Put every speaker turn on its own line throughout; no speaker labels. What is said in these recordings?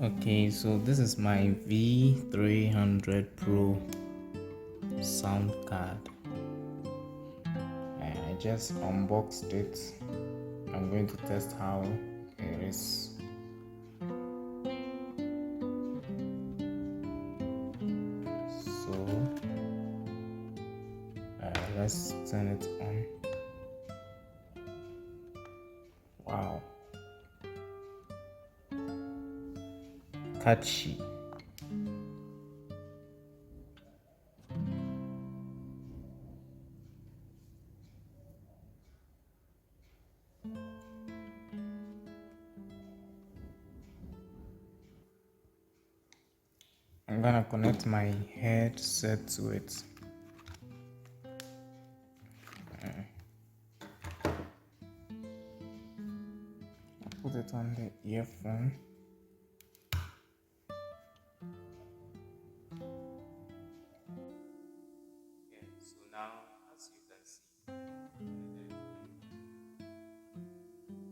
Okay, so this is my V300 Pro sound card. I just unboxed it. I'm going to test how it is. So let's turn it on. Wow, catchy. I'm gonna connect my headset to it. Put it on the earphone. So now, as you can see,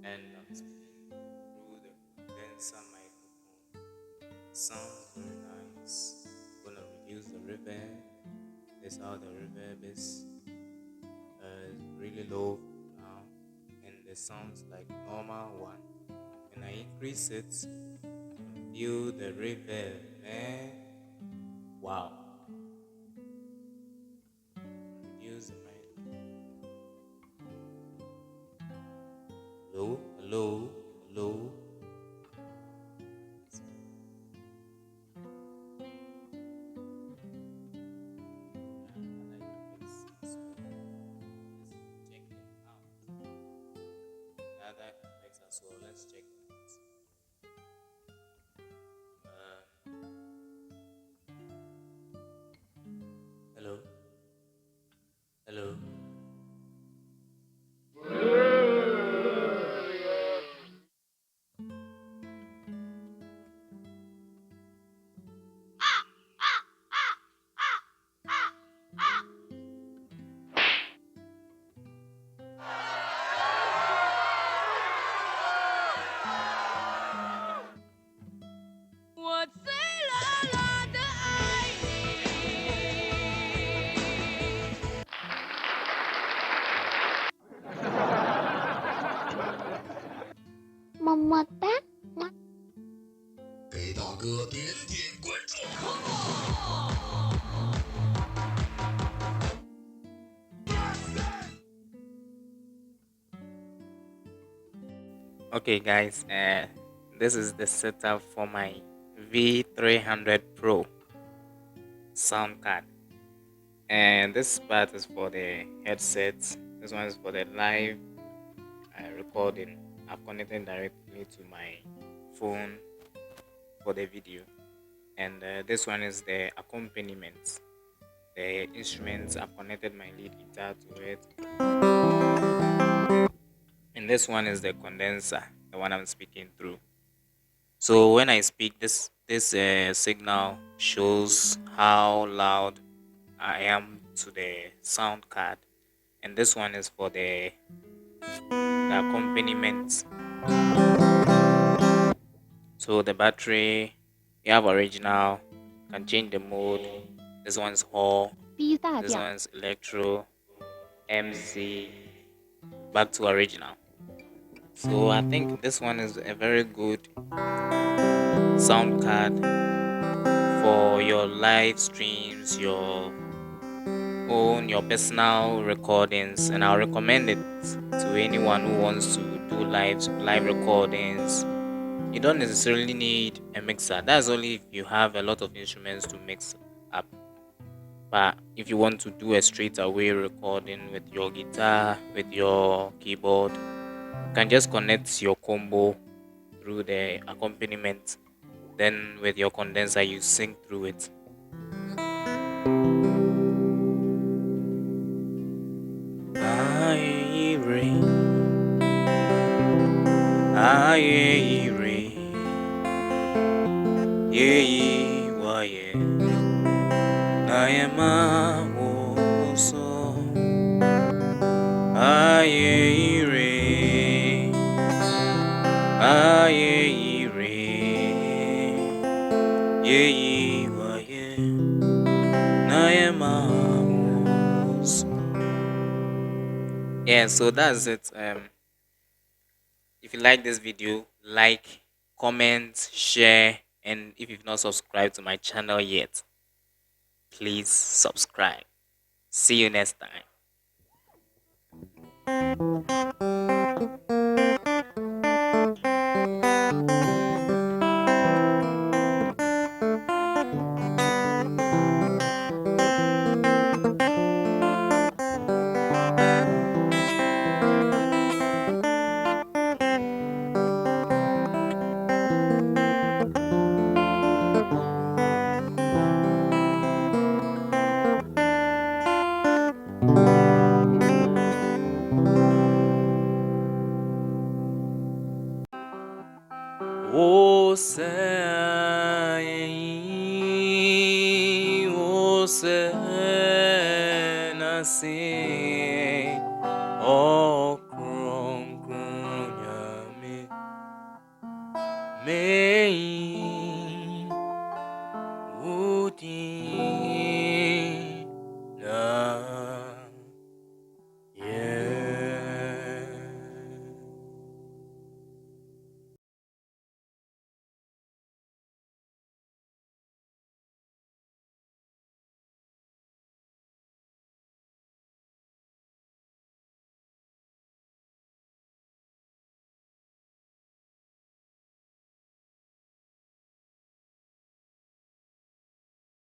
and I'm speaking through the condenser microphone. Sounds very nice. Gonna reduce the reverb. This is how the reverb is. Really low now, and the sounds like normal one. When I increase it, feel the reverb, man. Wow. Reduce the mic. Hello, hello, hello. Other effects as well. Let's check that. Hello, hello. Okay, guys, this is the setup for my V300 Pro sound card, and this part is for the headset. This one is for the live recording. I've connected directly to my phone for the video, and this one is the accompaniment. The instruments, I've connected my lead guitar to it, and this one is the condenser, the one I'm speaking through. So when I speak, this signal shows how loud I am to the sound card, and this one is for the accompaniment. So the battery, you have original, can change the mode. This one's Hall,
，B 大
this
调
one's Electro, MC, back to original. So I think this one is a very good sound card for your live streams, your personal recordings, and I'll recommend it to anyone who wants to do live recordings. You don't necessarily need a mixer. That's only if you have a lot of instruments to mix up. But if you want to do a straight away recording with your guitar, with your keyboard, you can just connect your combo through the accompaniment. Then with your condenser, you sync through it. Aye, re, ye, wa, ye. I am a so. Aye, re, ye, wa, ye. I am a so. Yeah, so that's it. If you like this video, like, comment, share, and if you've not subscribed to my channel yet, please subscribe. See you next time. O say, o say, na say, oh